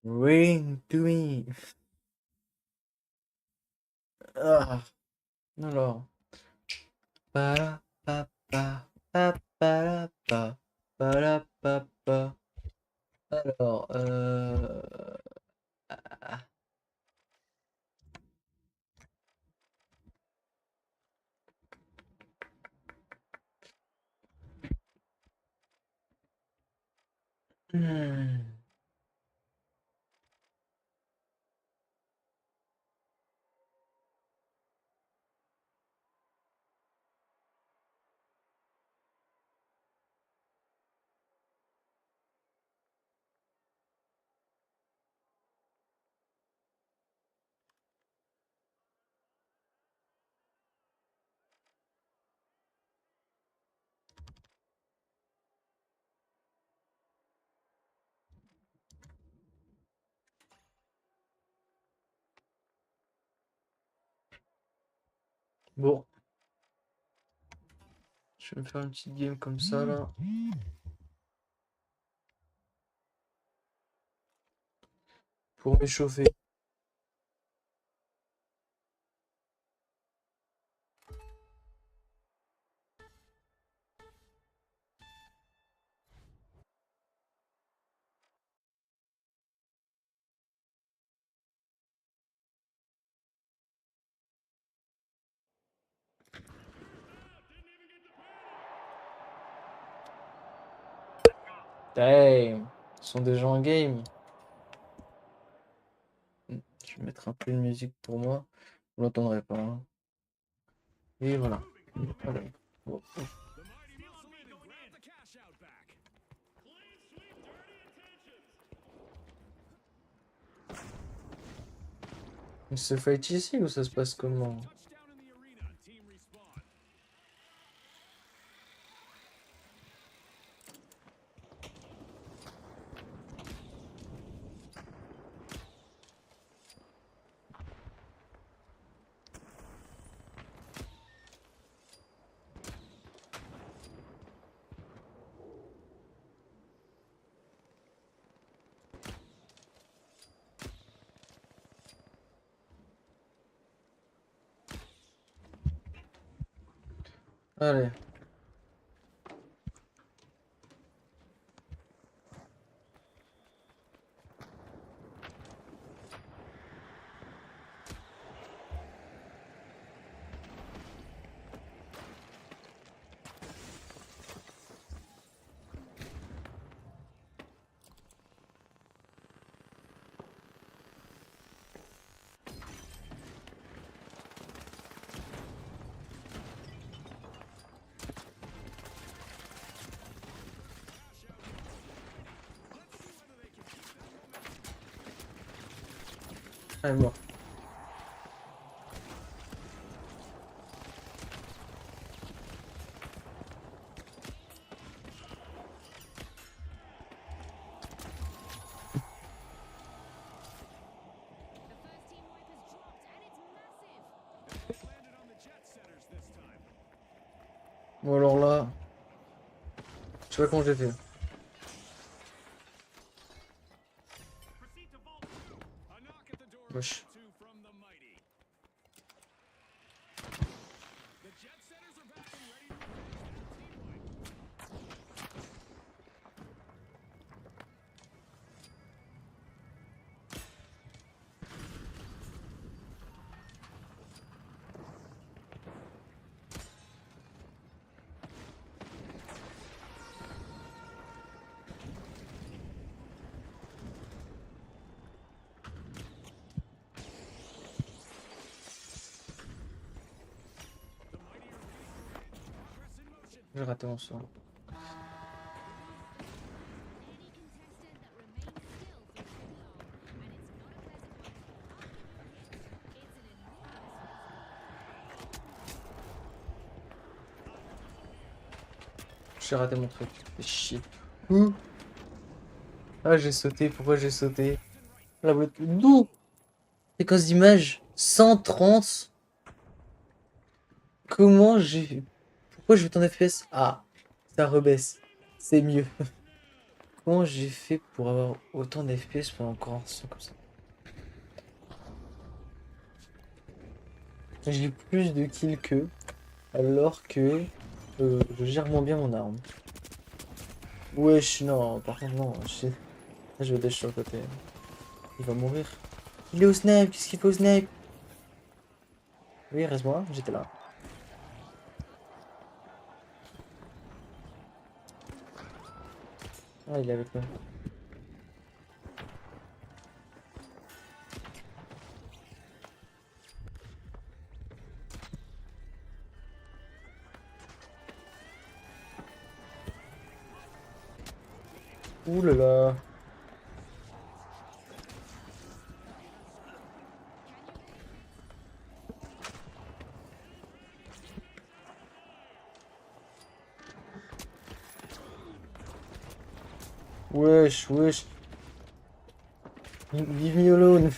Ring to me. Ah, alors. Para, pa, pa, pa, para, pa, para, pa, pa. Alors, ah, hmm. Bon, je vais me faire une petite game comme ça là. Pour m'échauffer. Damn, ils sont déjà en game. Je vais mettre un peu de musique pour moi. Vous l'entendrez pas, hein. Et voilà. Allez. Bon. Il se fight ici ou ça se passe comment? Allez. Allez, mort. Bon alors là, je sais pas comment j'ai fait. Wesh. J'ai raté mon sort. J'ai raté mon truc. Fais chier. Ouh. Ah, j'ai sauté. Pourquoi j'ai sauté? La boîte. D'où? Séquence d'image 130. Comment j'ai. Pourquoi je vais en FPS? Ah, ça rebaisse. C'est mieux. Comment j'ai fait pour avoir autant d'FPS pendant encore un instant comme ça? J'ai plus de kills qu'eux, alors que je gère moins bien mon arme. Wesh, non, par contre, non. Là, je vais dash sur le côté. Il va mourir. Il est au snipe, qu'est-ce qu'il fait au snipe? Oui, reste-moi, j'étais là. Ah, il est avec nous. Ouh là là. Wesh, wesh. Leave me alone.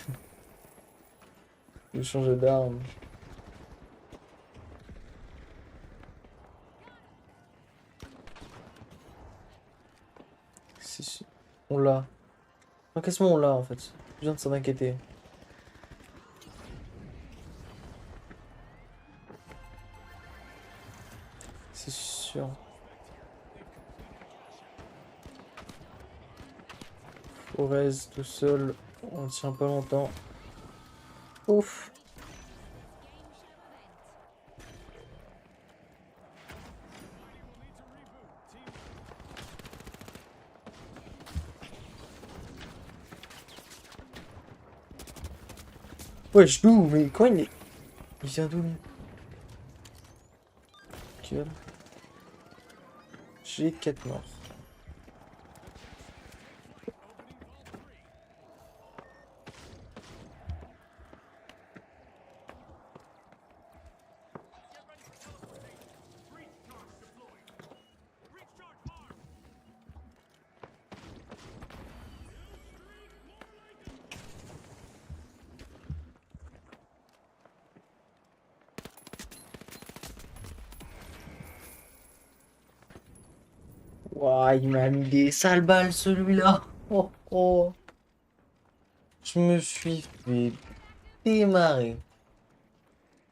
Je vais changer d'arme. On l'a. Encaissement, on l'a en fait. Plus besoin de s'en inquiéter. C'est sûr. Forez tout seul, on tient pas longtemps. Ouf. Wesh, d'où? Mais quand il est. Il vient d'où lui? Gueule. J'ai 4 morts. Ouah, il m'a mis des sales balles celui-là. Oh oh. Je me suis fait démarrer.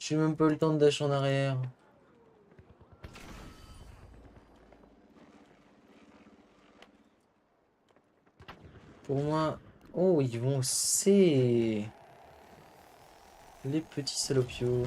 J'ai même pas eu le temps de dash en arrière. Pour moi. Oh, ils vont C. Les petits salopios.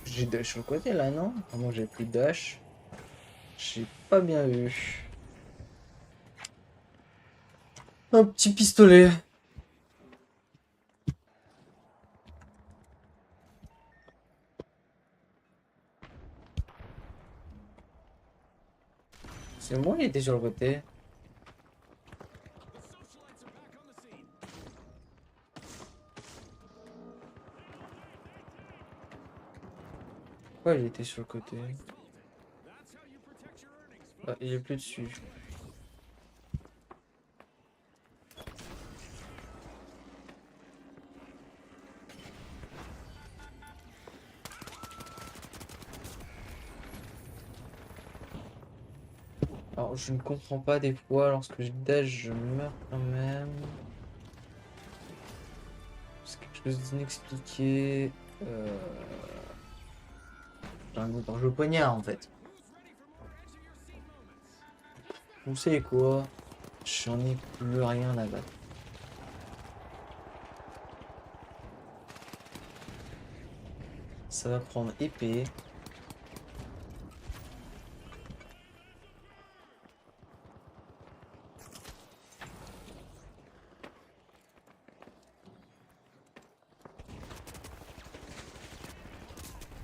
J'ai dash sur le côté là, non? Ah non, j'ai plus de dash. J'ai pas bien vu. Un petit pistolet. C'est moi qui était sur le côté. Pourquoi il était sur le côté? Ah, il est plus dessus. Alors, je ne comprends pas des fois, lorsque je dash, je meurs quand même. C'est quelque chose d'inexpliqué. J'ai un goût pour jouer au poignard en fait. Vous savez quoi? J'en ai plus rien à battre. Ça va prendre épée.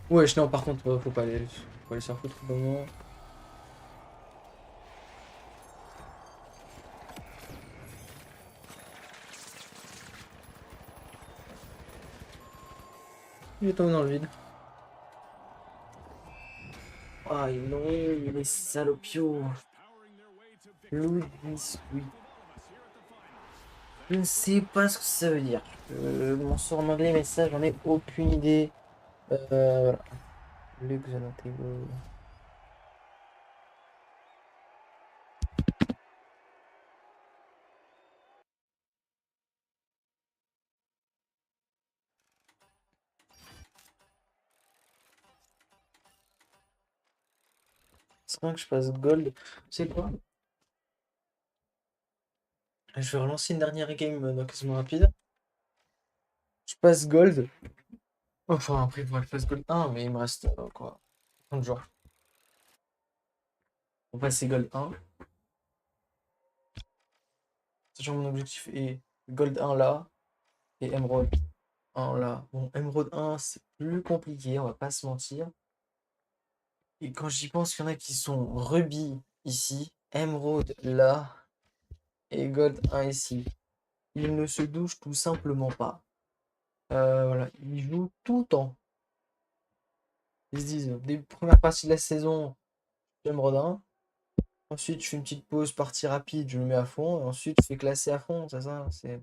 Wesh, non, par contre, faut aller se faire foutre au moment. Il est tombé dans le vide. Ah, non, les salopios. Louis oui. Je ne sais pas ce que ça veut dire. Mon sort en anglais, mais ça, j'en ai aucune idée. Voilà. Luke the Notable. C'est bien que je passe gold. C'est quoi? Je vais relancer une dernière game dans quasiment rapide. Je passe gold. Enfin, après, il faudra que je fasse gold 1, mais il me reste quoi? 30 jours. On passe gold 1. Sachant que mon objectif est gold 1 là et emerald 1 là. Bon, emerald 1, c'est plus compliqué, on va pas se mentir. Et quand j'y pense qu'il y en a qui sont rubis ici, emerald là et gold 1 ici, ils ne se douchent tout simplement pas. Voilà, ils jouent tout le temps. Ils se disent, des premières parties de la saison, emerald 1. Ensuite, je fais une petite pause, partie rapide, je me mets à fond. Et ensuite, je fais classer à fond, c'est ça. C'est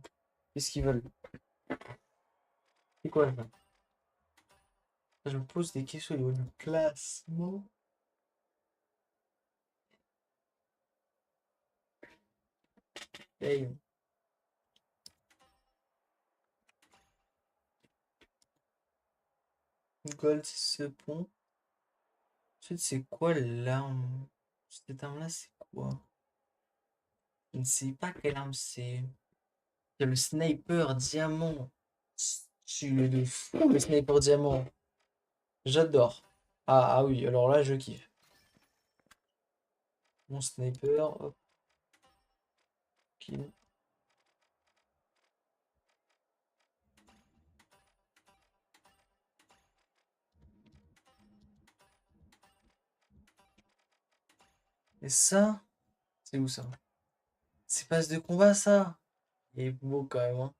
qu'est-ce qu'ils veulent? C'est quoi ça? Je me pose des questions au niveau du classement. Hey, gold, c'est ce pont. Ensuite, c'est quoi l'arme? Cette arme-là, c'est quoi? Je ne sais pas quelle arme c'est. Il y a le sniper diamant. Tu es de fou, le sniper diamant. J'adore. Ah oui, alors là, je kiffe. Mon sniper, hop, kill. Et ça, c'est où ça? C'est passe de combat, ça? Il est beau quand même, hein.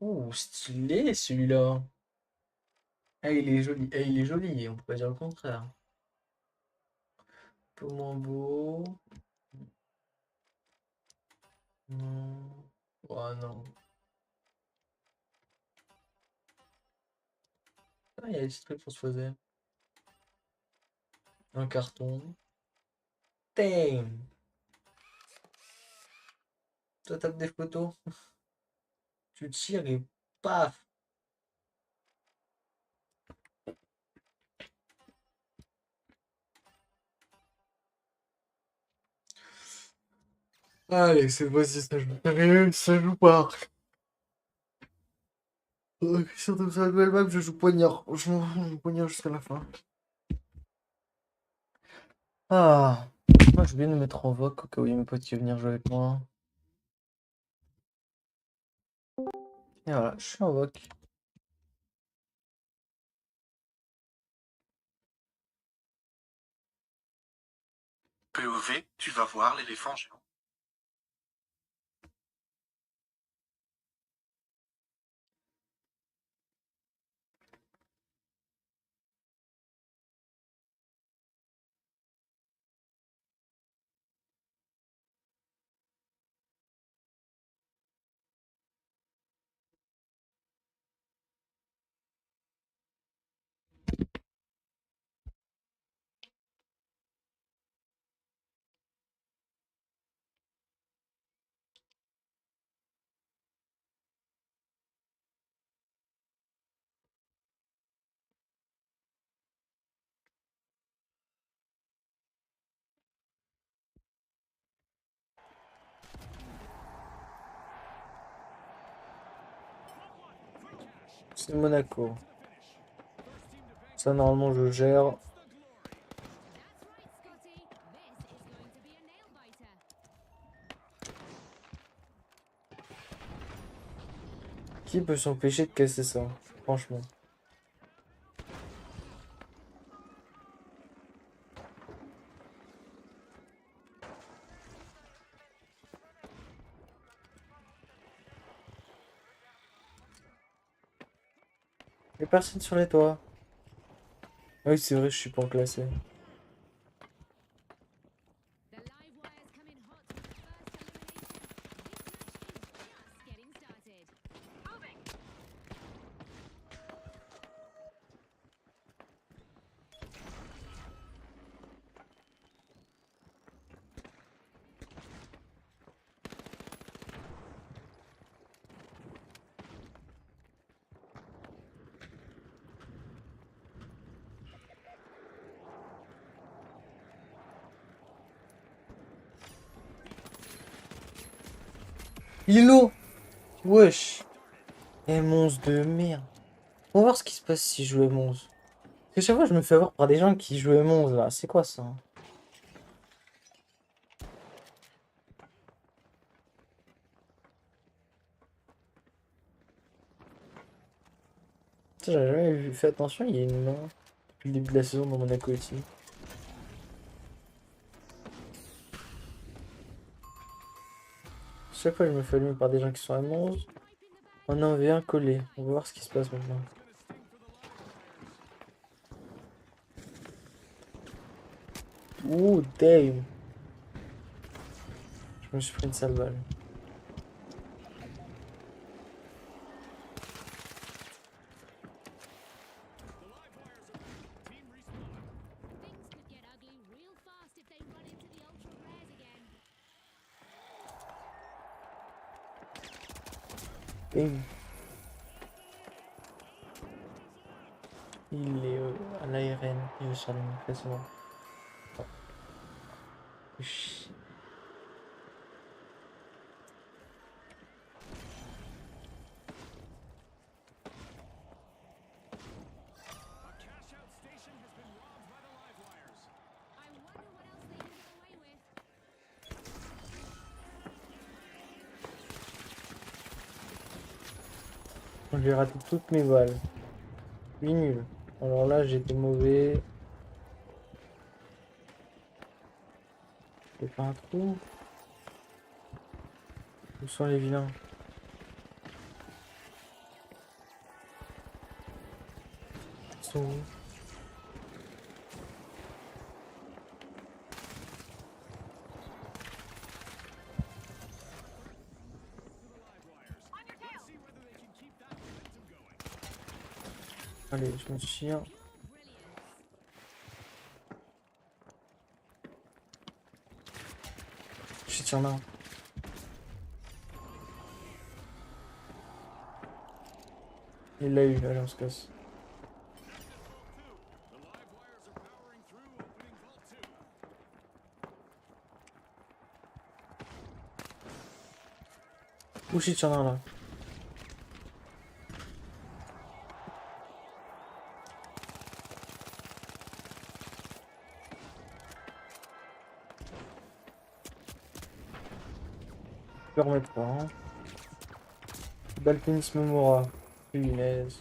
Ouh, stylé celui-là. Ah, il est joli. Ah, il est joli, on peut pas dire le contraire. Un peu moins beau. Non. Oh non. Ah, il y a des petits trucs pour se poser. Un carton. Damn. Toi, tapes des photos. Tu tires et paf. Allez, cette fois-ci, ça joue. Sérieux, ça joue pas. Surtout sur la nouvelle map, je joue poignard. Je m'en poignard jusqu'à la fin. Ah. Moi, je viens de me mettre en voc au cas où il y a mes potes qui veulent venir jouer avec moi. Et voilà, je suis en voc. POV, tu vas voir l'éléphant géant. C'est Monaco. Ça, normalement, je gère. Qui peut s'empêcher de casser ça? Franchement. Y'a personne sur les toits. Ah oui, c'est vrai, je suis pas en classé. The live wires come in hot with the first elimination. This match is just getting started. Moving. Lilo! Wesh! M11 de merde. On va voir ce qui se passe si je joue M11. Parce que chaque fois, je me fais avoir par des gens qui jouent M11 là. C'est quoi ça? Putain, j'avais jamais fait attention, il y a une main depuis le début de la saison dans Monaco aussi. Chaque fois, je me fais allumer par des gens qui sont M11. On en avait un collé. On va voir ce qui se passe maintenant. Ouh, damn! Je me suis pris une sale balle. Things could get ugly real fast if they run into the ultra rares again. Bim. Il est à l'ARN. Il est sur le classement. Chut. I wonder what else they can get away with. J'ai raté toutes mes balles. Lui nul. Alors là, j'étais mauvais. J'ai pas un trou. Où sont les vilains? Ils sont où? Allez, je me tire. Shit, y'en a un. Il l'a eu, allez, on se casse. Oh shit, y'en a un là. Je peux remettre pas, hein. Balkanisme Mora. Punaise.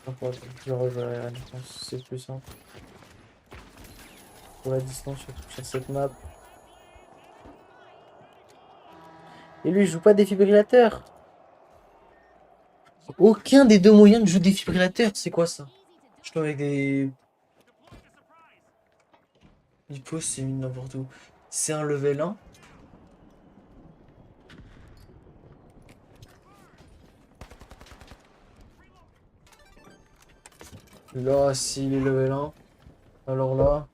Enfin, je rejoins à distance, c'est plus simple. Pour la distance, surtout sur cette map. Et lui, il joue pas défibrillateur. Aucun des deux moyens de jouer défibrillateur, c'est quoi ça? Je joue avec des... Il pose, c'est mis n'importe où. C'est un level 1. Là, s'il est level 1, alors là,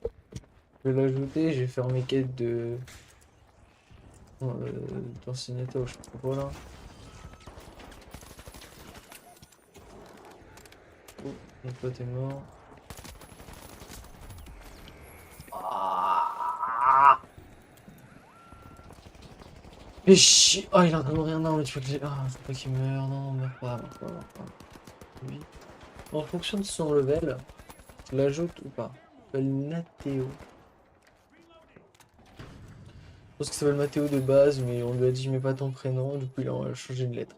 je vais l'ajouter, je vais faire mes quêtes de... d'ancienneté, je sais pas quoi là. Oh, mon pote est mort. Ah, mais chier. Oh, il est en train de mourir. Non, mais tu peux que j'ai... Ah, faut pas qu'il meure. Non, meurt pas, meurt pas, meurt pas. Oui. En fonction de son level, tu l'ajoutes ou pas? Il s'appelle Nathéo. Je pense qu'il s'appelle Mathéo de base, mais on lui a dit je mets pas ton prénom, du coup il a changé de lettre.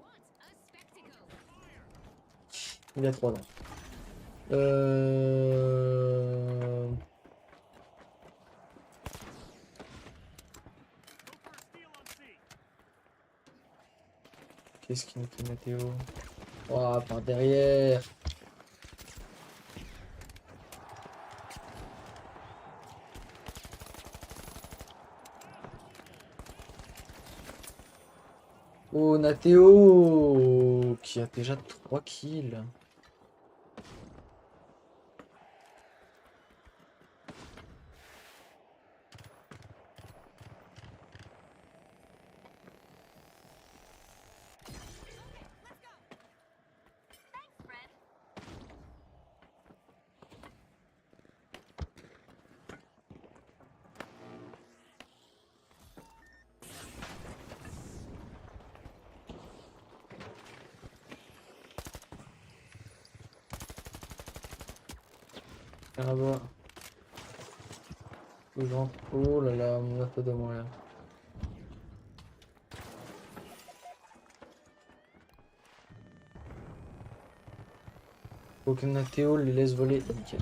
Il a 3 ans. Qu'est-ce qu'il nous fait Mathéo? Oh, par derrière. Oh, Nathéo qui a déjà 3 kills. Là-bas. Faut que je rentre. Oh là là, mon auto de mourir. Faut que Nathéo les laisse voler. Nickel.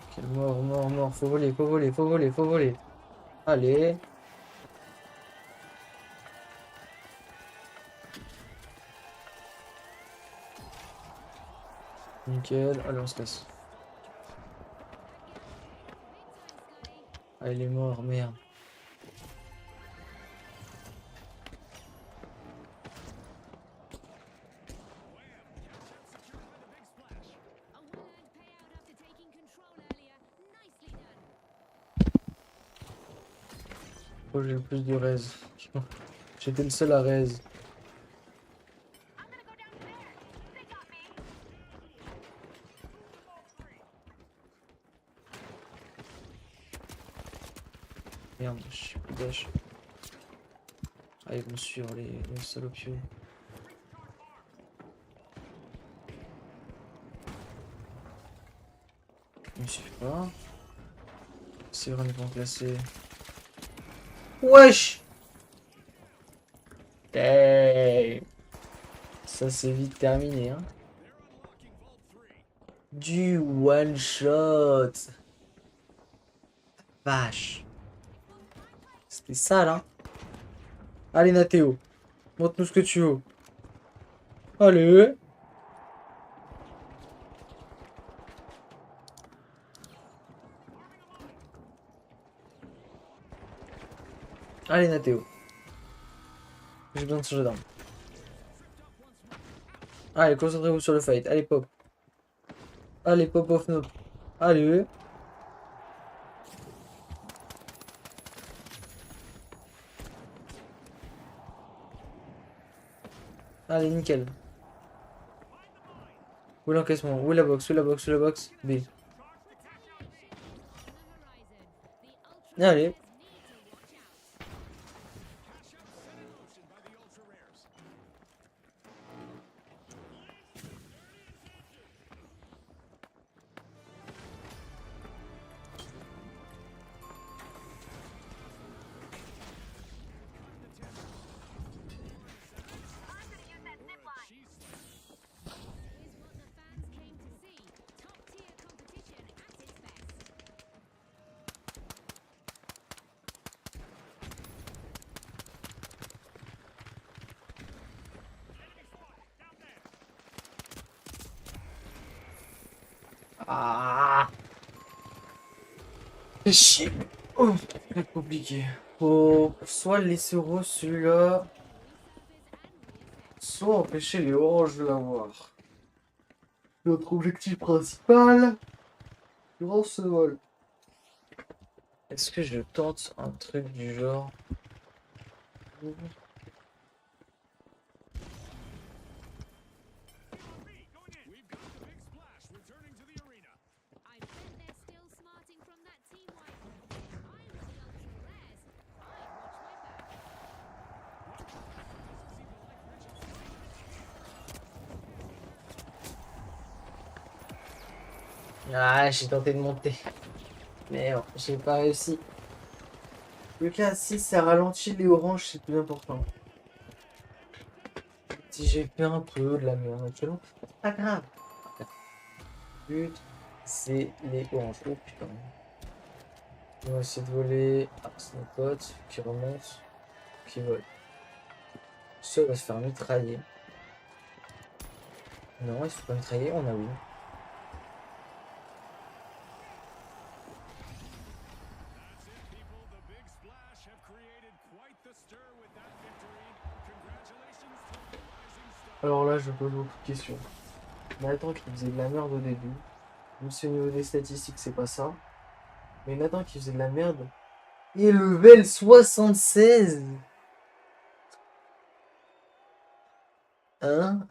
Ok, mort, mort, mort. Faut voler, faut voler, faut voler, faut voler. Allez. Nickel. Allez, on se casse. Ah, il est mort, merde. A well-earned payout after taking control earlier. Nicely done. Oh, j'ai le plus de raise. J'étais le seul à raise. Merde, je suis plus dash. Ah, ils vont suivre les salopios. Ils me suivent pas. C'est vraiment ils vont classer. Wesh! Hey. Ça c'est vite terminé, hein. Du one shot. Vache. C'était ça là. Allez Nathéo. Montre-nous ce que tu veux. Allez. Allez Nathéo. J'ai besoin de changer d'arme. Allez, concentrez-vous sur le fight. Allez pop. Allez pop off note. Allez. Allez, nickel. Où est l'encaissement? Où est la box? Où est la box? Où est la box? B. Allez. Ah. Fais chier. Oh, très compliqué. Faut soit le laisser rose celui-là, soit empêcher les oranges de l'avoir. Notre objectif principal durant ce vol. Est-ce que je tente un truc du genre? I bet they're still smarting from that team wipe. If I were the ultra rares, I'd watch my back. Ah, j'ai tenté de monter. Mais non, j'ai pas réussi. Le cas 6, ça ralentit les oranges, c'est plus important. Si j'ai fait un peu de la merde actuellement, c'est pas grave. Le but, c'est les oranges. Oh putain. On va essayer de voler. Ah, c'est notre pote qui remonte, qui vole. Ça va se faire mitrailler. Non, il se fait pas mitrailler, on a win. Alors là, je pose beaucoup de questions. Nathan qui faisait de la merde au début. Même si au niveau des statistiques, c'est pas ça. Mais Nathan qui faisait de la merde. Et level 76. Hein?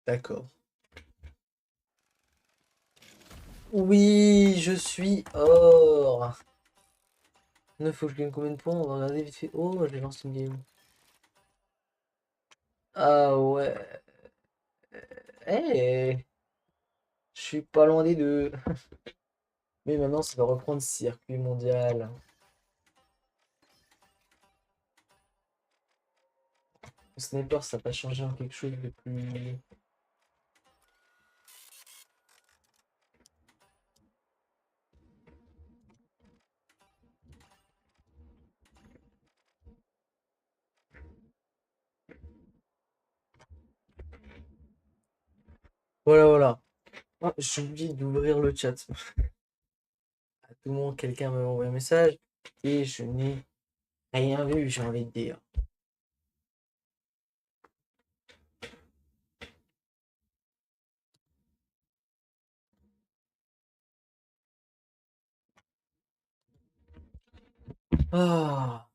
D'accord. Oui, je suis or. 9, faut que je gagne combien de points? On va regarder vite fait. Oh, j'ai lancé une game. Ah ouais. Eh, je suis pas loin des deux. Mais maintenant, ça va reprendre circuit mondial. Le sniper, ça va pas changer en quelque chose de plus. Voilà, voilà. Ah, j'ai oublié d'ouvrir le chat. À tout moment, quelqu'un m'a envoyé un message et je n'ai rien vu, j'ai envie de dire. Ah.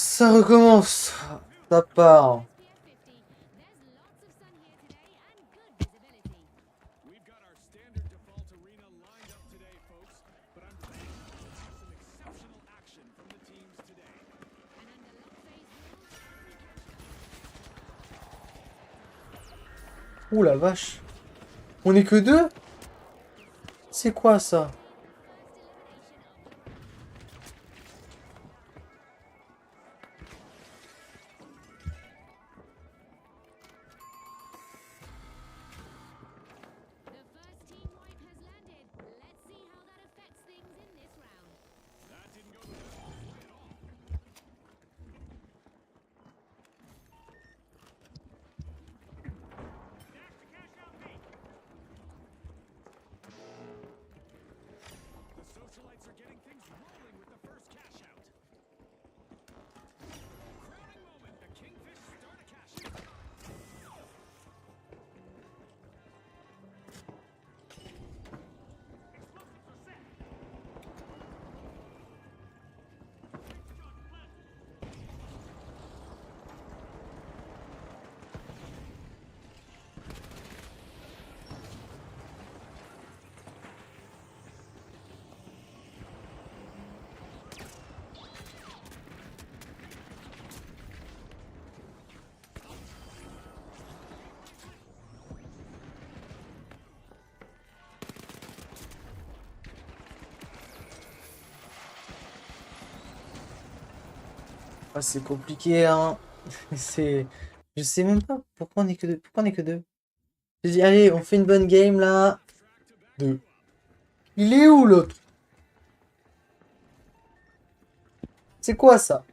Ça recommence. Ça part. SPF 50. There's lots of sun here today and good visibility. We've got our standard default arena lined up today, folks, but I'm ready to see some exceptional action from the teams today. And under lock phase rules, Ouh la vache. On est que deux? C'est quoi ça? first elimination of the round. The first team wipe has landed. Let's see how that affects things in this round. That didn't go the way at all. Ah, c'est compliqué, hein. C'est... Je sais même pas pourquoi on est que deux. Pourquoi on est que deux? J'ai dit, allez, on fait une bonne game, là. Deux. Il est où, l'autre? C'est quoi, ça?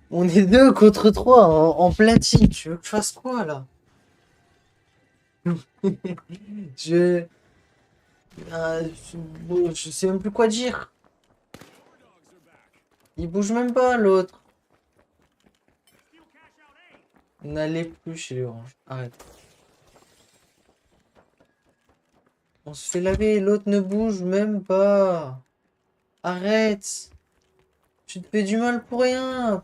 On est deux contre trois en platine. Tu veux que je fasse quoi, là? Je... je sais même plus quoi dire. Il bouge même pas, l'autre. N'allez plus chez les oranges. Arrête. On se fait laver, l'autre ne bouge même pas. Arrête. Tu te fais du mal pour rien.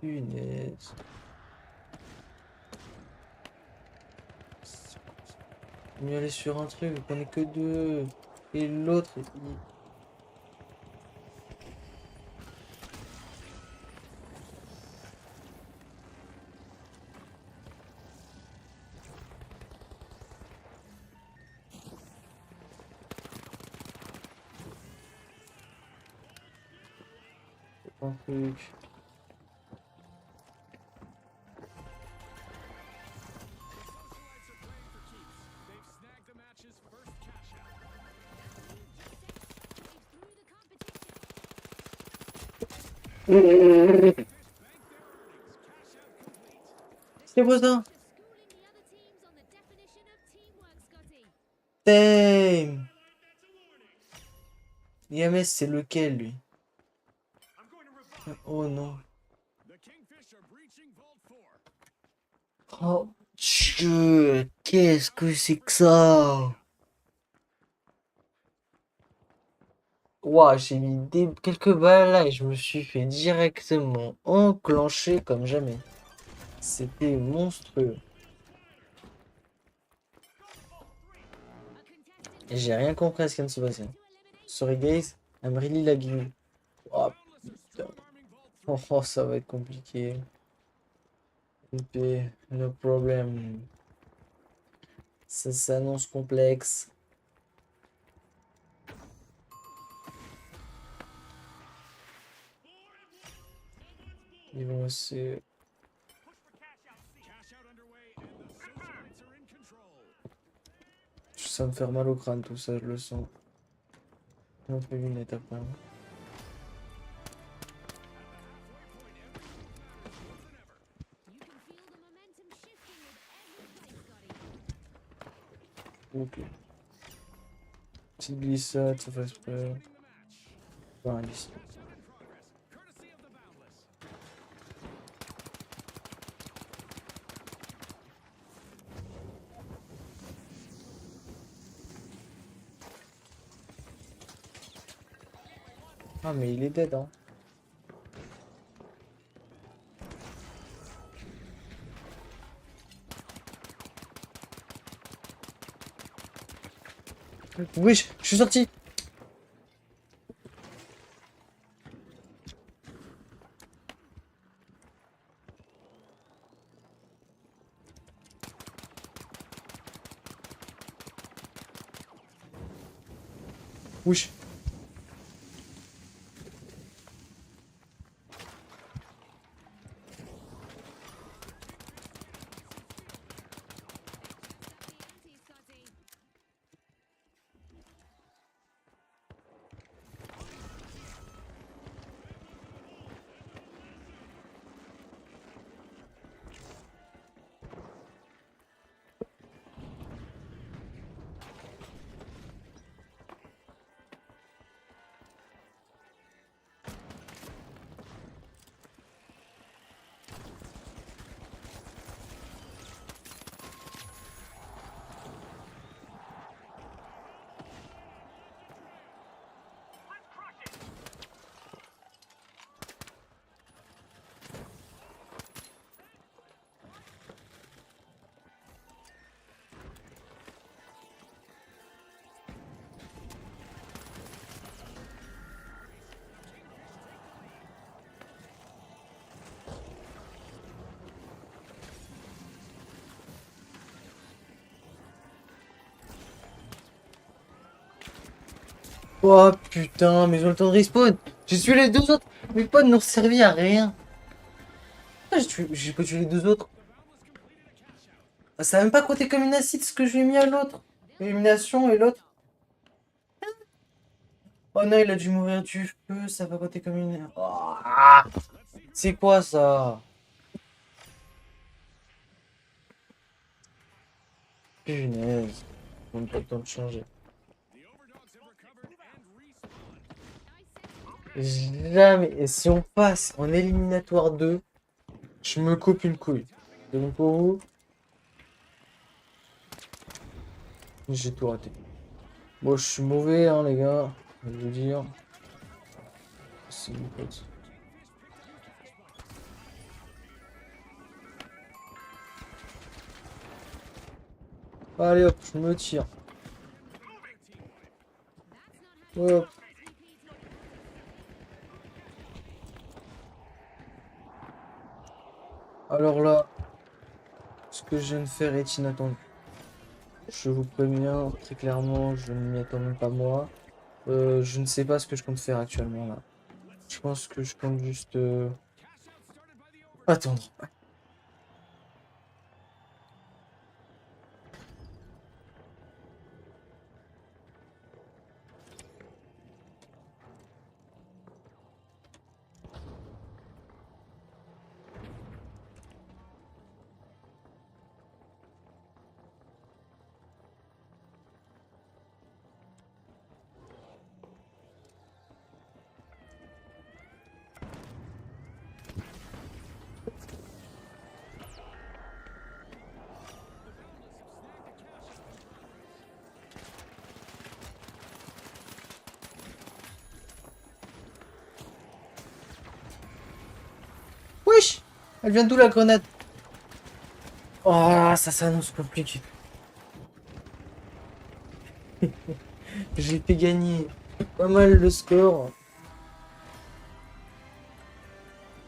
Punaise. Mieux aller sur un truc, on est que deux. Et l'autre, il... c'est un truc. C'est quoi ça? Damn. IMS, c'est lequel, lui? Oh non. Oh Dieu, qu'est-ce que c'est que ça? Ouah, j'ai mis quelques balles là et je me suis fait directement enclencher comme jamais. C'était monstrueux. Et j'ai rien compris à ce qui vient de se passer. Sorry guys, I'm really lagging. Oh putain. Oh, ça va être compliqué. Ok, no problem. Ça s'annonce complexe. Ils vont essayer. Ça me fait mal au crâne tout ça, je le sens. On fait une étape après. Ok. Petite glissade, ça fasse peur. Pas un glissade. Ah mais il est dead hein. Oui, je suis sorti. Wesh. Oh putain, mais ils ont le temps de respawn. J'ai tué les deux autres. Mes potes n'ont servi à rien. Ah, j'ai pas tué les deux autres. Ah, ça a même pas compté comme une acide ce que je lui ai mis à l'autre. Élimination et l'autre. Oh non, il a dû mourir du feu, ça va compter comme une. Oh, ah, c'est quoi ça? Punaise. On n'a pas le temps de changer. The overdogs have recovered and respawned. Jamais. Et si on passe en éliminatoire 2, je me coupe une couille. C'est bon pour vous? J'ai tout raté. Bon, je suis mauvais, hein, les gars. Je vais vous dire. C'est mon pote. Allez hop, je me tire. Hop. Alors là, ce que je viens de faire est inattendu. Je vous préviens, très clairement, je ne m'y attends même pas moi. Je ne sais pas ce que je compte faire actuellement là. Je pense que je compte juste attendre. Wesh! Elle vient d'où la grenade? Oh, ça s'annonce compliqué. J'ai fait gagner pas mal le score.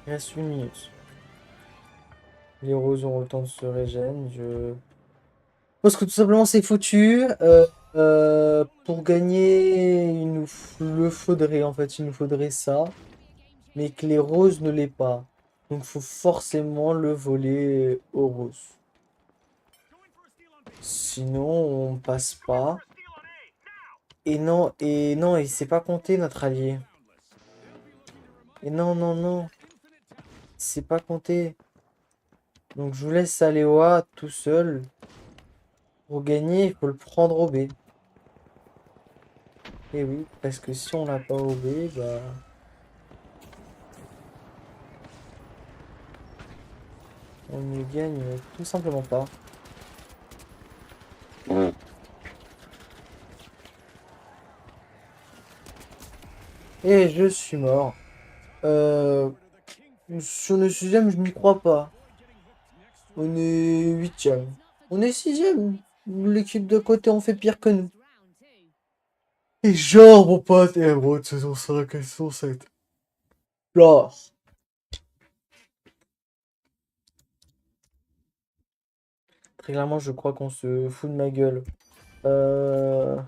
Il reste 8 minutes. Les roses auront le temps de se régénérer. Je pense que tout simplement c'est foutu. Pour gagner, le faudrait en fait. Il nous faudrait ça. Mais que les roses ne l'aient pas. Donc faut forcément le voler aux roses. Sinon on passe pas. Et non, et c'est pas compté notre allié. Et non, non, non. C'est pas compté. Donc je vous laisse aller au A tout seul. Pour gagner, il faut le prendre au B. Et oui, parce que si on l'a pas au B, bah... on ne gagne tout simplement pas. Et je suis mort. Si on est sixième, je n'y crois pas. On est huitième. On est sixième. L'équipe de côté, on fait pire que nous. Et genre, mon pote, et gros, de saison 5 et saison 7. Genre. Très clairement, je crois qu'on se fout de ma gueule. Euh...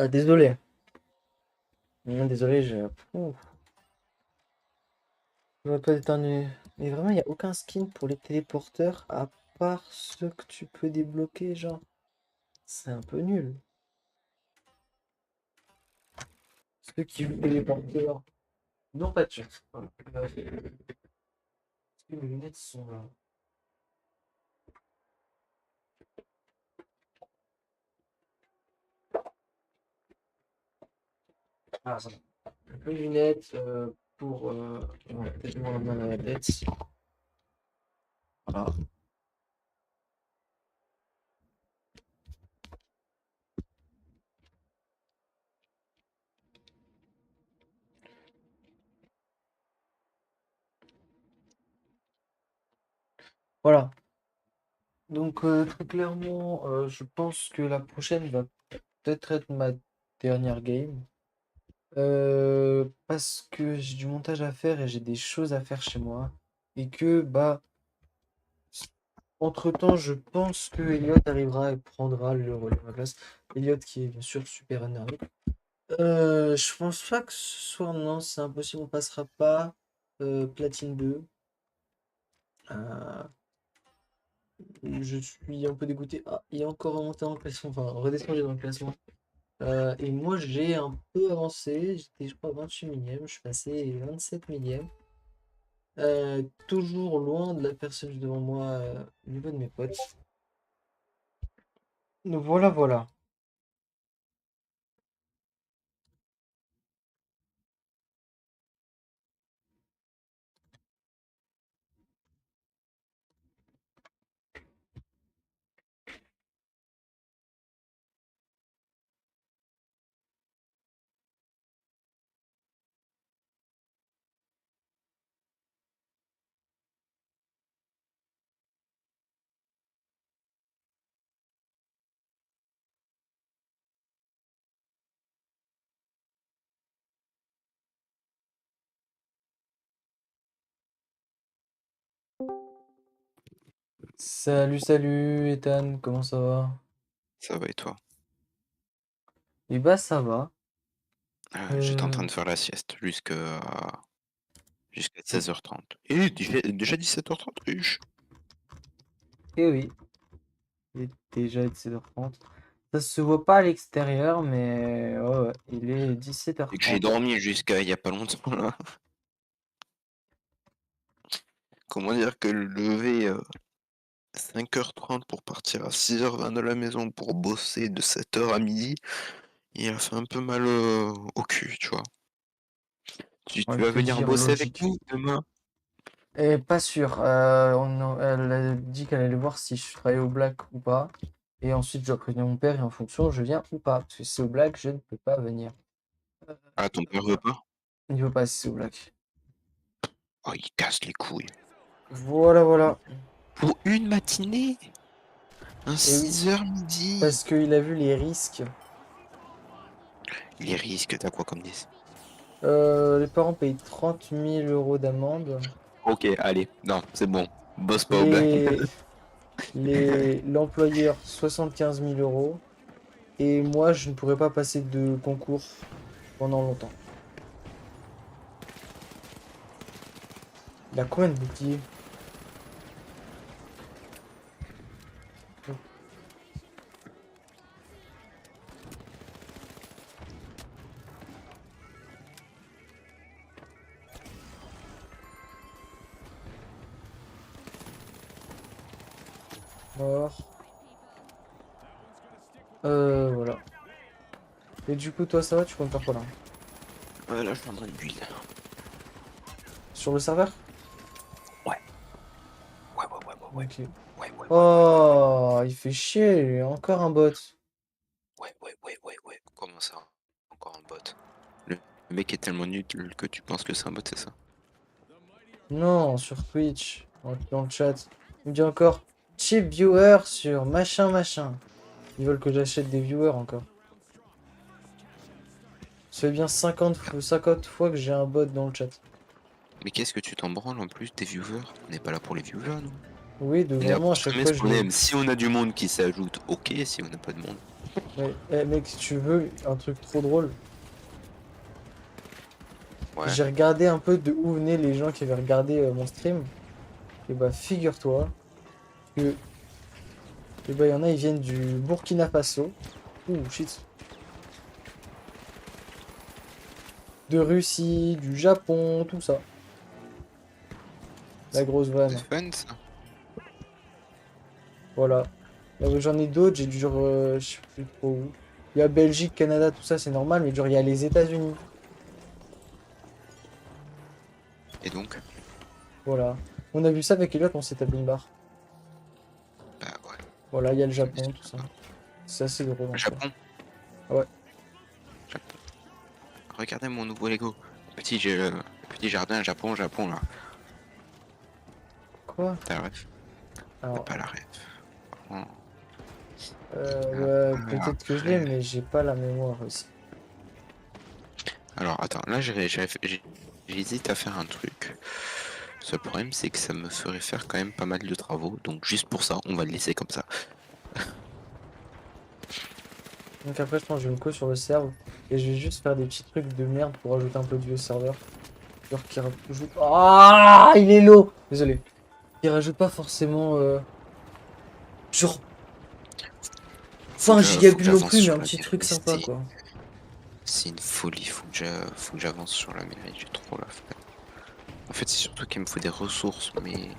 désolé. Désolé, j'ai... Ouh, je vais pas éternuer. Mais vraiment, il n'y a aucun skin pour les téléporteurs à part ceux que tu peux débloquer, genre. C'est un peu nul. Ceux qui jouent téléporteurs. Non, pas de chance. Voilà. Est-ce que mes lunettes sont là? Ah, ça va. Mes lunettes pour... on va peut-être voir la main à la tête. Voilà. Voilà. Donc, très clairement, je pense que la prochaine va peut-être être ma dernière game. Parce que j'ai du montage à faire et j'ai des choses à faire chez moi. Et que, bah, entre-temps, je pense que Elliot arrivera et prendra le relais à ma place. Elliot qui est bien sûr super énervé. Je pense pas que ce soir, non, c'est impossible, on passera pas Platine 2. Euh, je suis un peu dégoûté. Ah, il est encore remonté dans le classement, enfin redescendu dans le classement. Et moi, j'ai un peu avancé. J'étais, je crois, 28 millième. Je suis passé 27 millième. Toujours loin de la personne devant moi au niveau de mes potes. Donc voilà, voilà. Salut, salut, Ethan, comment ça va? Ça va et toi? Eh bah, ça va. J'étais en Euh, train de faire la sieste jusqu'à 16h30. Et déjà 17h30, riche. eh oui, il est déjà 17h30. Ça se voit pas à l'extérieur, mais ouais, ouais, il est Et que j'ai 17h30. dormi jusqu'à il y a pas longtemps là. Comment dire que le lever 5h30 pour partir à 6h20 de la maison pour bosser de 7h à midi, il a fait un peu mal au cul, tu vois. On Tu va vas te venir dire bosser avec logique. nous demain? Et pas sûr. Elle a dit qu'elle allait voir si je travaillais au black ou pas. Et ensuite, je dois prévenir mon père et en fonction, je viens ou pas. Parce que si c'est au black, je ne peux pas venir. Ah, ton père veut pas? Il veut pas si c'est au black. Oh, il casse les couilles. Voilà, voilà. Pour une matinée? Un Et oui, 6h midi? parce qu'il a vu les risques. Les risques, t'as quoi comme 10? Les parents payent 30 000 € d'amende. Ok, allez, non, c'est bon. Bosse pas au black. Les, l'employeur, 75 000 €. Et moi, je ne pourrais pas passer de concours pendant longtemps. Il a combien de boucliers? Mort. Voilà. Et du coup, toi, ça va? Tu comptes faire quoi là? Là, je prendrai de l'huile. Sur le serveur? Ouais. Ouais, ouais, ouais, ouais, ouais. Ok. Ouais, ouais, ouais, Oh, il fait chier, lui. Encore un bot. ouais, ouais, ouais, ouais, ouais. Comment ça? Encore un bot. Le mec est tellement nul que tu penses que c'est un bot, c'est ça? Non, sur Twitch, dans le chat. Il me dit encore cheap viewer sur machin machin. Ils veulent que j'achète des viewers encore. Ça fait bien 50 fois que j'ai un bot dans le chat. Mais qu'est-ce que tu t'en branles en plus des viewers? On n'est pas là pour les viewers, nous. Oui, On est là devant moi, à pour chaque streamer fois, ce je qu'on les. aime. Si on a du monde qui s'ajoute, ok. Si on n'a pas de monde. Mais, mec, si tu veux un truc trop drôle, Ouais. j'ai regardé un peu de où venaient les gens qui avaient regardé mon stream. Et bah, figure-toi que. Et bah, il y en a, ils viennent du Burkina Faso. Ouh, shit. De Russie, du Japon, tout ça. La grosse C'est vanne. fun, ça. Voilà. J'en ai d'autres, j'ai du genre, je sais plus trop où. Il y a Belgique, Canada, tout ça, c'est normal, mais genre, il y a les États-Unis. Et donc? Voilà. On a vu ça avec Elliot, on s'est tapé une barre. Bah ouais. Voilà, il y a le Ça me dit Japon, tout ça. pas. C'est assez drôle en soi. Japon. Ouais. Japon. Regardez mon nouveau Lego. Petit jardin Japon, Japon là. Quoi? T'as la ref? T'as Alors, pas la ref. franchement. Peut-être que je l'ai, Après, mais j'ai pas la mémoire aussi. alors attends, là j'hésite à faire un truc. Le seul problème, c'est que ça me ferait faire quand même pas mal de travaux. Donc juste pour ça, on va le laisser comme ça. Donc après, je pense que je vais me co sur le serve et je vais juste faire des petits trucs de merde pour ajouter un peu de vieux serveur. Genre qui rajoute. Ah, il est low! Désolé. Qui rajoute pas forcément. Genre Faut 20 faut que gigabules non j'avance plus, mais sur un la petit truc mairie. sympa quoi. C'est une folie. Faut que j'avance sur la mairie. J'ai trop la flemme. En fait, c'est surtout qu'il me faut des ressources, mais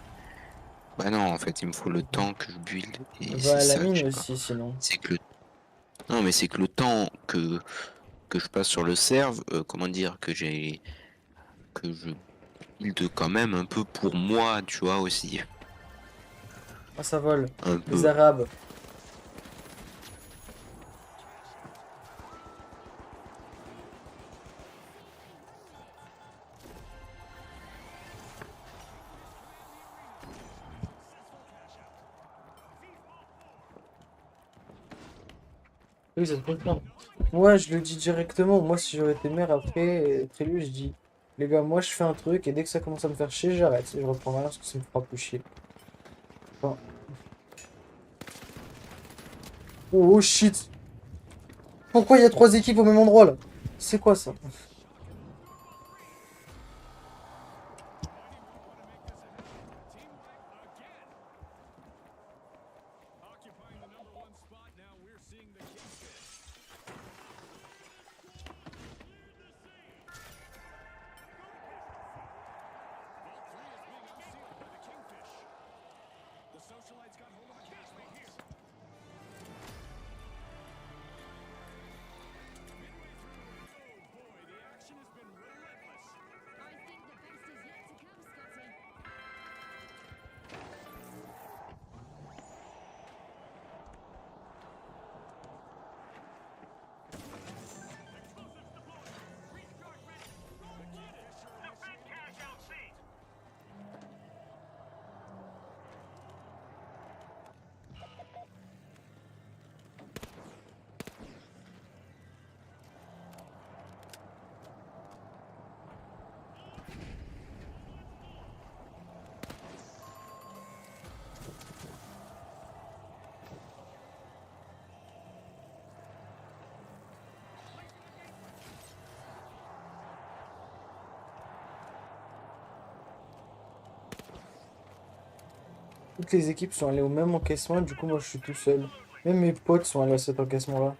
bah non, en fait, il me faut le temps que je build et Va c'est à la ça que mine j'ai pas. aussi, sinon. C'est que le non, mais c'est que le temps que je passe sur le serve, comment dire, que je build quand même un peu pour moi, tu vois aussi, Ah, ça vole. un Les peu. Arabes. Oui, ça se peut faire. Moi, je le dis directement. Moi, si j'aurais été maire après lui, je dis, les gars, moi, je fais un truc et dès que ça commence à me faire chier, j'arrête. Et je reprends rien parce que ça me fera plus chier. Enfin, oh shit! Pourquoi il y a 3 équipes au même endroit là? C'est quoi ça? Occupying the number 1 spot now, we're seeing the Kingfish. Vault 3 is being unsealed by the Kingfish. The Socialites got hold of a castle here. Oh boy, the action has been relentless. I think the best is yet to come, Scotty. Toutes les équipes sont allées au même encaissement, du coup, moi, je suis tout seul. Même mes potes sont allés à cet encaissement-là.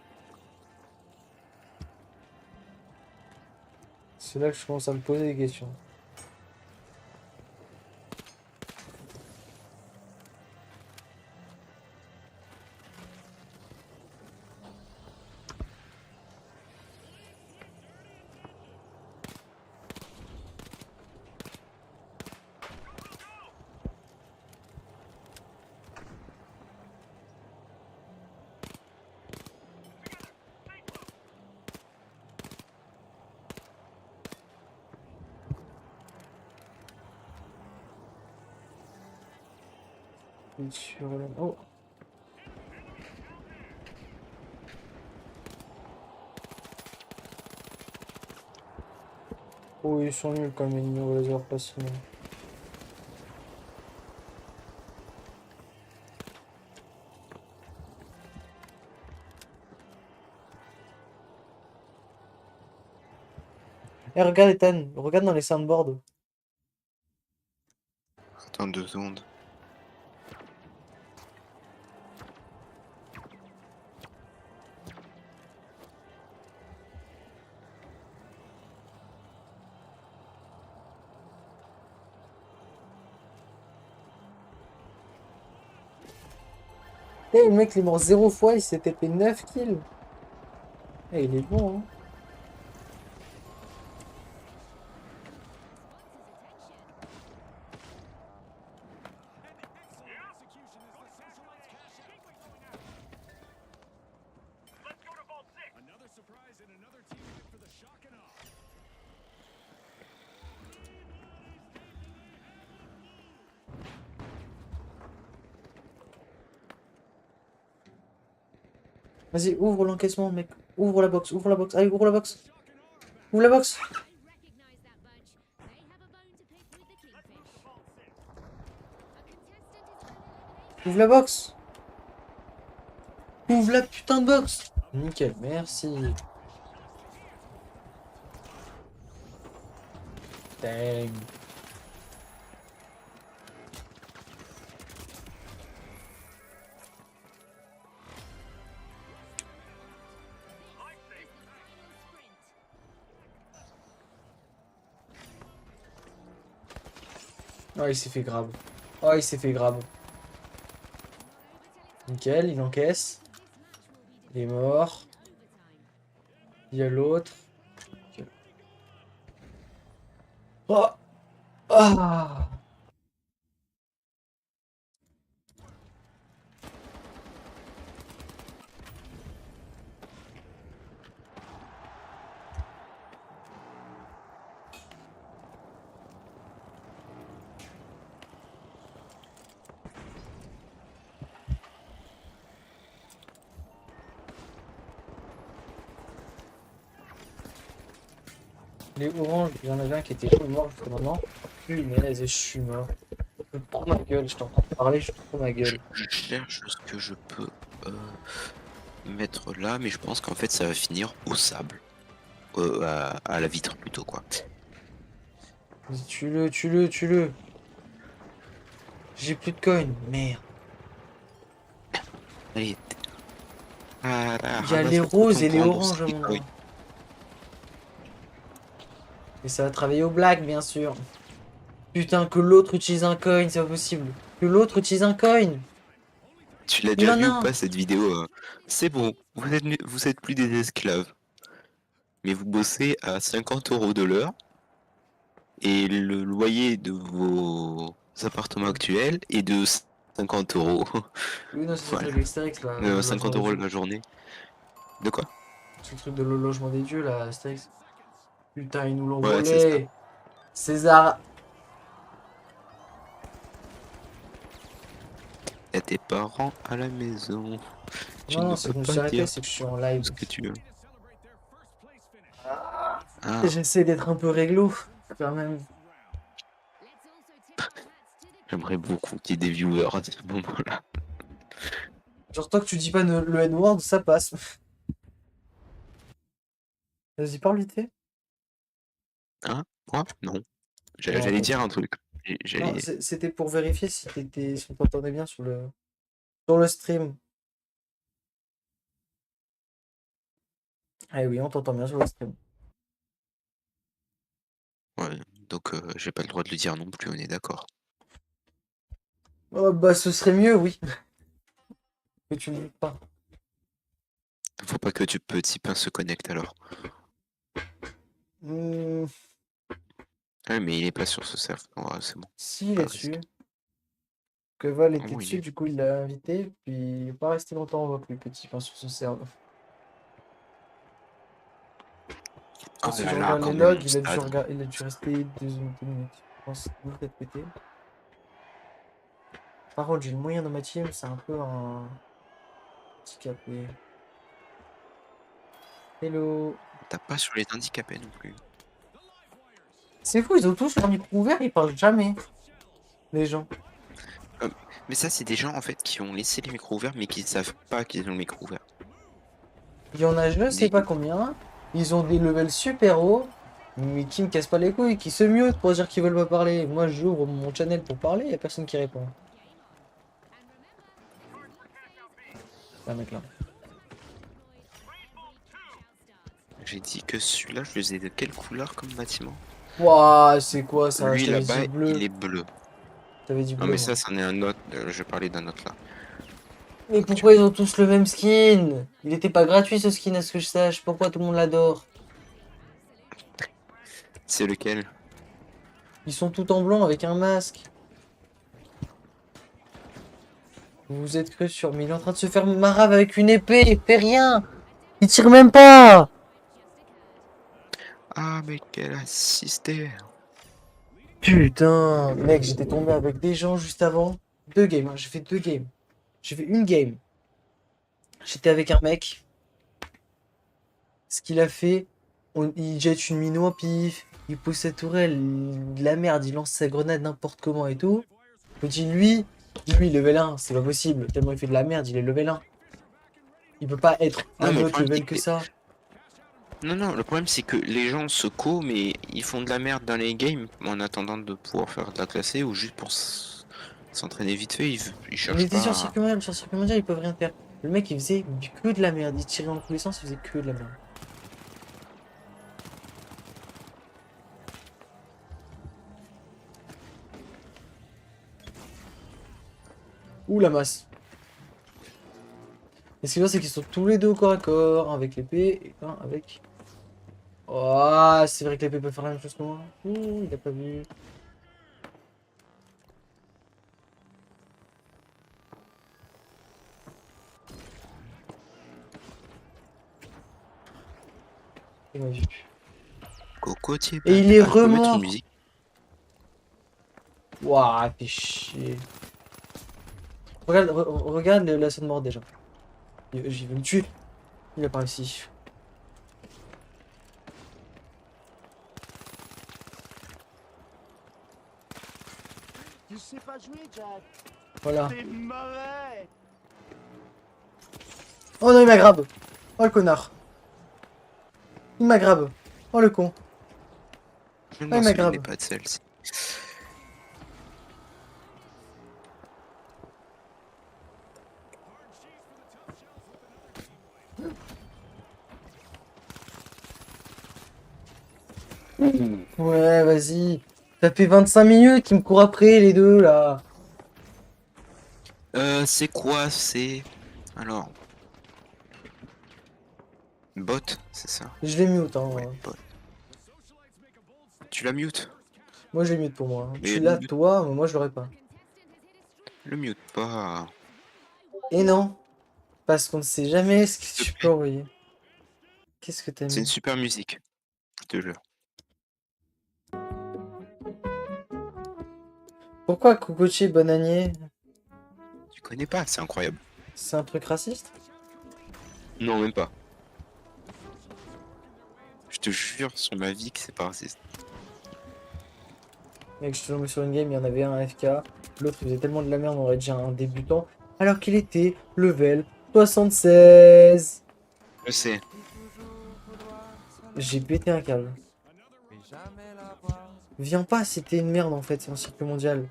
C'est là que je commence à me poser des questions. Et sur le... Oh! Oh, ils sont nuls comme les numéros laser facilement. Eh, regarde Ethan, regarde dans les soundboards. Attends 2 secondes. Eh, le mec, il est mort 0 fois, il s'est tapé 9 kills. Eh, il est bon, hein. Another surprise and another team wipe for the shock and awe. Vas-y, ouvre l'encaissement, mec. Ouvre la box, ouvre la box. Allez, ouvre la box. Ouvre la box. I recognize that bunch. They have a bone to pick with the kingfish. A contestant is eliminated. Ouvre la box. Ouvre la putain de box. Nickel, merci. Dang. Oh, il s'est fait grab. Oh, il s'est fait grab. Nickel, il encaisse. Il est mort. Il y a l'autre. Nickel. Oh. Ah. Les oranges, il y en avait un qui était mort jusqu'à maintenant. Punaise, je suis mort. Je prends ma gueule, je t'entends parler, je prends ma gueule. Je cherche ce que je peux mettre là, mais je pense qu'en fait ça va finir au sable. À la vitre plutôt quoi. Vas-y, tue-le, tue-le, tue-le. J'ai plus de coins, merde. Allez. Il y a les roses et les oranges à mon endroit. Et ça va travailler au black, bien sûr. Putain, que l'autre utilise un coin, c'est pas possible. Que l'autre utilise un coin. Tu l'as Il déjà en vu a ou un. pas cette vidéo C'est bon, vous êtes plus des esclaves. Mais vous bossez à 50 € de l'heure. Et le loyer de vos appartements actuels est de 50 €. Oui, non, c'est le Voilà. truc d'Astérix, là. le 50 logement des € dieux. la journée. De quoi? C'est le truc de le logement des dieux, là, Astérix. Putain, ils nous l'ont Ouais, c'est ça. volé. César. Y'a tes parents à la maison. Tu Non, ne non, c'est peux que je me pas suis arrêté, dire c'est que je suis en live. ce que tu veux. Ah, Ah, j'essaie d'être un peu réglo, quand même. Let's also tip our hats to the j'aimerais beaucoup qu'il y ait des viewers à ce moment-là. Genre, tant que tu dis pas le N-word, ça passe. Vas-y, parle vite fait. Hein? Quoi? Non. Non, J'allais ok. dire un truc. Non, J'allais. c'était pour vérifier si on t'entendait bien sur le stream. Ah oui, on t'entend bien sur le stream. Ouais, donc j'ai pas le droit de le dire non plus, on est d'accord. Oh, bah, ce serait mieux, oui. Que tu ne le dises pas. Faut pas que tu petit pain se connecte alors. Hmm, Ouais, mais il est pas sur ce serveur. Ouais, c'est bon. si, il Pas est de risque. dessus. Que Val était Oh, il dessus, est- du coup, il l'a invité. Puis, il n'est pas resté longtemps, on voit plus petit pain sur ce serveur. Oh Si là je là, regarde les quand logs, même, stade. il a dû rester 2 minutes. Je pense qu'il doit être pété. Par contre, j'ai le moyen dans ma team, c'est un peu un handicapé. Hello. T'as pas sur les handicapés non plus. C'est fou, ils ont tous leur micro ouvert, ils parlent jamais. Les gens. Mais ça, c'est des gens en fait qui ont laissé les micros ouverts mais qui savent pas qu'ils ont le micro ouvert. Il y en a je sais Des- pas combien. Ils ont des levels super hauts. Mais qui me cassent pas les couilles, qui se mute pour dire qu'ils veulent pas parler. Moi j'ouvre mon channel pour parler, y a personne qui répond. Ah mec là. J'ai dit que celui-là, je le faisais de quelle couleur comme bâtiment? Ouah, c'est quoi ça? Lui Je t'avais là-bas, dit bleu. il est bleu. T'avais dit Non bleu. mais Moi. ça, c'en est un autre. Je parlais d'un autre là. Mais pourquoi ils ont tous le même skin? Il était pas gratuit ce skin à ce que je sache. Pourquoi tout le monde l'adore? C'est lequel? Ils sont tout en blanc avec un masque. Vous vous êtes cru sur, mais il est en train de se faire marave avec une épée. Il fait rien. Il tire même pas. Ah mais quel assisté! Putain, mec, j'étais tombé avec des gens juste avant. 2 games, hein, j'ai fait 2 games. J'ai fait une game. J'étais avec un mec. Ce qu'il a fait, il jette une mine au pif, il pousse sa tourelle, de la merde, il lance sa grenade n'importe comment et tout. Je me dis, lui, level 1, c'est pas possible. Tellement il fait de la merde, il est level 1. Il peut pas être Non, un mais le autre problème, level c'est que que... ça. Non, le problème, c'est que les gens se mais ils font de la merde dans les games en attendant de pouvoir faire de la classée ou juste pour s'entraîner vite fait. Ils Il cherchent était pas à... sur Circuit Mondial, ils peuvent rien faire. Le mec, il faisait que de la merde. Il tirait dans tous les sens, il faisait que de la merde. Ouh la masse. Et ce qui est bien, c'est qu'ils sont tous les deux au corps à corps, un avec l'épée et un avec. Oh, c'est vrai que l'épée peut faire la même chose que moi. Ouh, il a pas vu. Il m'a vu. Cocotier. Et il est Ah, je peux mettre remort. une musique. Ouah, fais chier. Regarde la scène mort déjà. J'y veux me tuer. Il a pas réussi. Tu sais pas jouer, Jack. Voilà. T'es mauvais. Oh non, il m'aggrabe. Oh le connard. Il m'aggrabe. Oh le con. Je me Ah, il demande si m'aggrave. n'est pas de celle-ci. Ouais, vas-y. Ça fait 25 minutes qu'ils me courent après, les deux, là. C'est quoi? C'est... Alors... Bot, c'est ça? Je l'ai mute, hein. Ouais, bot. Tu la mute? Moi, je l'ai mute pour moi. Mais Tu le l'as, mute- toi, mais moi, je l'aurais pas. Le mute pas. Et non. Parce qu'on ne sait jamais ce que S'il te tu peux plaît. envoyer. Qu'est-ce que t'as C'est une mis? super musique. Je te jure. Pourquoi Cocotier bananier? Tu connais pas, c'est incroyable. C'est un truc raciste? Non, même pas. Je te jure sur ma vie que c'est pas raciste. Mec, je suis tombé sur une game, il y en avait un AFK. L'autre, il faisait tellement de la merde, on aurait déjà un débutant. Alors qu'il était level 76. Je sais. J'ai pété un câble. Viens pas, c'était une merde en fait, c'est un circuit mondial.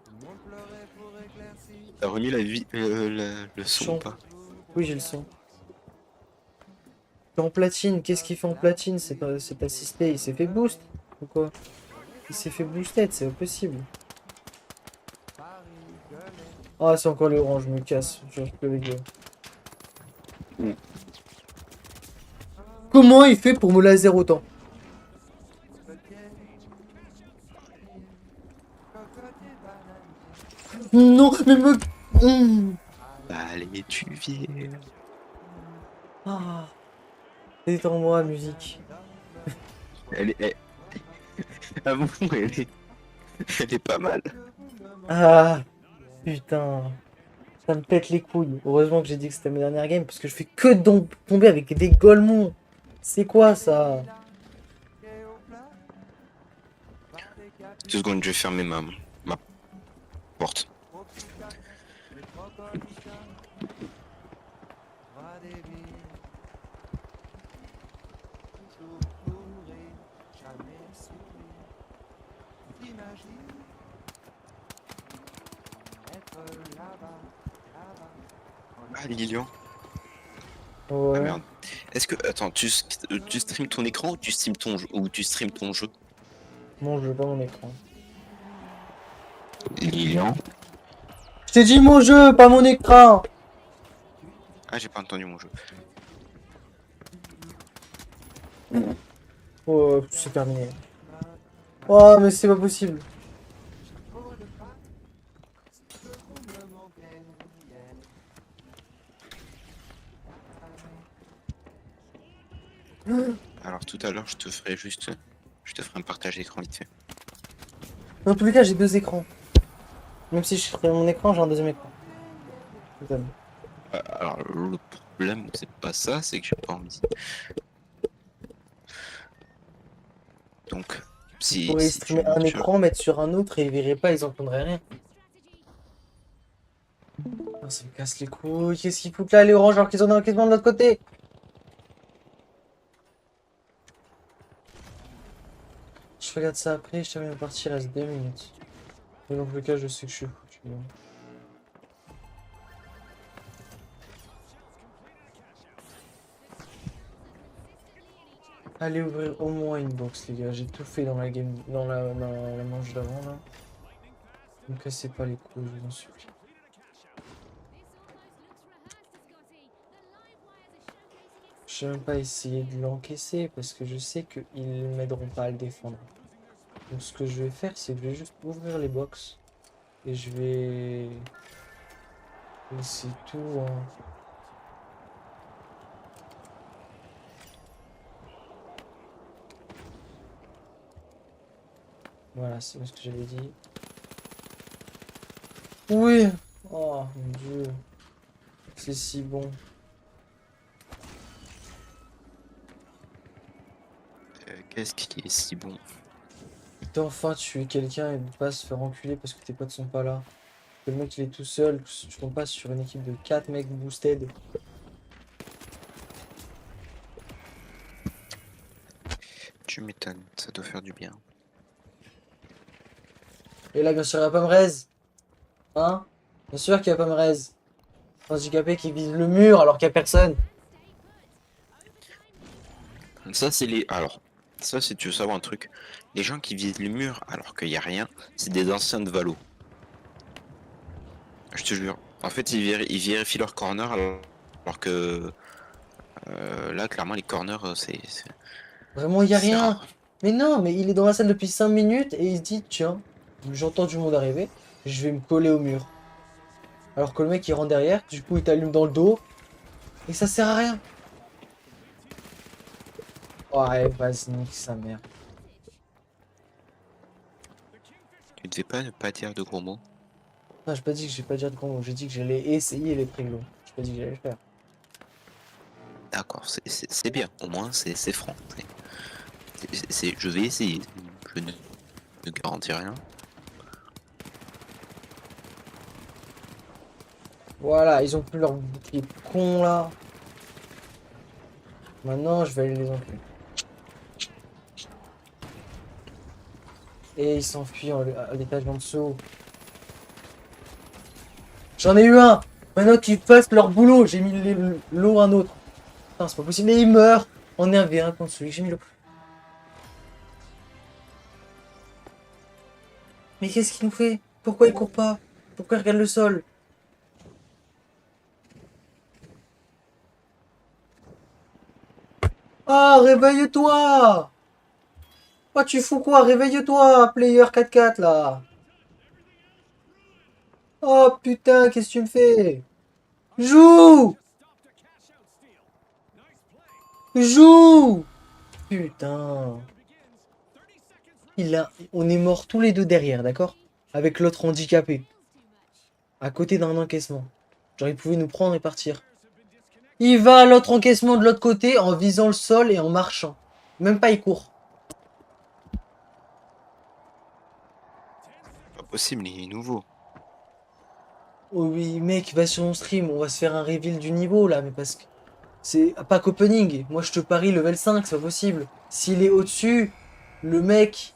T'as remis la vie, le son Chant. ou pas? Oui, j'ai le son. En platine, qu'est-ce qu'il fait en platine? C'est assisté, il s'est fait boost ou quoi? Il s'est fait booster, c'est impossible. Ah, c'est encore les oranges, je me casse, je reste plus avec eux. Comment il fait pour me laser autant? Non, mais me... Allez, tu viens. Ah, détends-moi, musique. Elle est... Ah bon, elle est pas mal. Ah, putain. Ça me pète les couilles. Heureusement que j'ai dit que c'était ma dernière game, parce que je fais que tomber avec des golemons. C'est quoi, ça? 2 secondes, je vais fermer ma porte. Ah, Lilian. Ouais. Ah merde. Est-ce que... Attends, tu streams ton écran ou tu streams ton jeu? Ou tu streams ton jeu? Mon jeu, pas mon écran. Lilian. Je t'ai dit mon jeu, pas mon écran. Ah, j'ai pas entendu mon jeu. Oh, c'est terminé. Oh, mais c'est pas possible. Alors tout à l'heure, je te ferai un partage d'écran vite fait. Dans tous les cas, j'ai deux écrans. Même si je ferais mon écran, j'ai un deuxième écran. Putain. Alors, le problème, c'est pas ça, c'est que j'ai pas envie. Donc, Ils si, pourraient si tu streamer me un dis, écran, mettre sur un autre et ils verraient pas, ils entendraient rien. Ah, ça me casse les couilles. Qu'est-ce qu'ils foutent là, les oranges, alors qu'ils ont un encaissement de l'autre côté? Je regarde ça après, je termine la partie, il reste 2 minutes. Mais dans tous les cas, je sais que je suis foutu. Hein. Allez ouvrir au moins une box, les gars. J'ai tout fait dans la game, dans la manche d'avant là. Ne me cassez pas les couilles, je vous en supplie. Je vais même pas essayer de l'encaisser parce que je sais qu'ils m'aideront pas à le défendre. Donc ce que je vais faire, c'est que je vais juste ouvrir les box et je vais laisser tout en... Voilà, c'est ce que j'avais dit. Oui! Oh mon dieu, c'est si bon. qu'est-ce qui est si bon? D'enfin tuer quelqu'un et de pas se faire enculer parce que tes potes sont pas là. Que le mec il est tout seul, tu tombes pas sur une équipe de 4 mecs boosted. Tu m'étonnes, ça doit faire du bien. Et là bien sûr il y a pas me raise. Hein? Bien sûr qu'il y a pas me raise. Handicapé qui vise le mur alors qu'il y a personne. Ça, c'est les. Alors, ça, si tu veux savoir un truc, les gens qui visent le mur alors qu'il y a rien, c'est des anciens de Valo. Je te jure. En fait, ils vérifient leur corner alors que là, clairement, les corners, Vraiment il y a c'est rien. rare. Mais non, mais il est dans la salle depuis 5 minutes et il se dit tiens, j'entends du monde arriver, je vais me coller au mur. Alors que le mec il rentre derrière, du coup il t'allume dans le dos et ça sert à rien. Ouais, vas-y, nique sa mère. Tu devais pas ne pas dire de gros mots. Non, j'ai pas dit que j'ai pas dire de gros mots, j'ai dit que j'allais essayer les préglos. J'ai pas dit que j'allais le faire. D'accord, c'est bien. Au moins, c'est franc. Je vais essayer. Je ne garantis rien. Voilà, ils ont plus leur bouclier con là. Maintenant, je vais aller les enculer. Et ils s'enfuient à l'étage en dessous. J'en ai eu un. Maintenant qu'ils fassent leur boulot, j'ai mis l'eau à un autre. Putain, c'est pas possible. Mais il meurt. On est un V1 contre celui que j'ai mis l'eau. Mais qu'est-ce qu'il nous fait? Pourquoi il court pas? Pourquoi il regarde le sol? Ah, réveille-toi! Oh, tu fous quoi? Réveille-toi, player 4-4 là! Oh putain, qu'est-ce que tu me fais? Joue! Joue! Putain. On est morts tous les deux derrière, d'accord? Avec l'autre handicapé. À côté d'un encaissement. Genre, il pouvait nous prendre et partir. Il va à l'autre encaissement de l'autre côté en visant le sol et en marchant. Même pas, il court. Pas possible, il est nouveau. Oh oui, mec, va sur mon stream, on va se faire un reveal du niveau là, mais parce que c'est pas qu'opening. Moi je te parie level 5, c'est pas possible. S'il est au-dessus, le mec,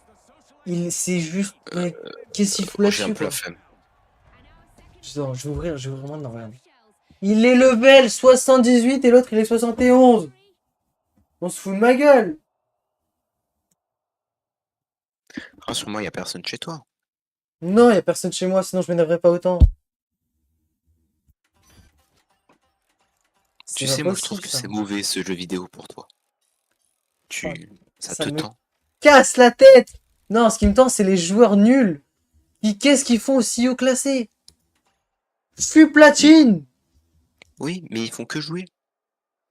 c'est juste. Mec, qu'est-ce qu'il fout Moi, j'ai un là-dessus peu la quoi? flemme. Non, je vais vraiment non, regarde. Il est level 78 et l'autre il est 71. On se fout de ma gueule. Rassure-moi, il y a personne chez toi. Non, y a personne chez moi, sinon je m'énerverais pas autant. C'est Tu pas sais, moi, je trouve possible que ça. c'est mauvais ce jeu vidéo pour toi. Oh, Ça ça te me tend. casse la tête. Non, ce qui me tend, c'est les joueurs nuls. Qu'est-ce qu'ils font aussi haut classé? Je suis platine. Oui, mais ils font que jouer.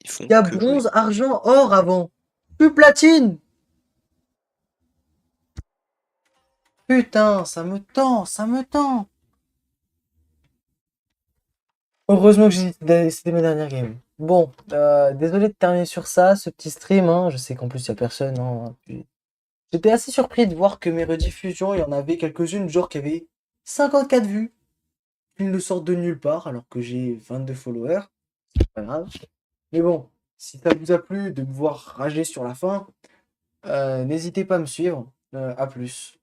Ils Il font y a que jouer. bronze, argent, or avant. Je suis platine. Putain, ça me tend, ça me tend. Heureusement que c'était mes dernières games. Bon, désolé de terminer sur ça, ce petit stream, hein. Je sais qu'en plus il y a personne, hein. J'étais assez surpris de voir que mes rediffusions, il y en avait quelques-unes, genre qui avaient 54 vues. Ils ne sortent de nulle part, alors que j'ai 22 followers. C'est pas grave. Mais bon, si ça vous a plu de me voir rager sur la fin, n'hésitez pas à me suivre. À plus.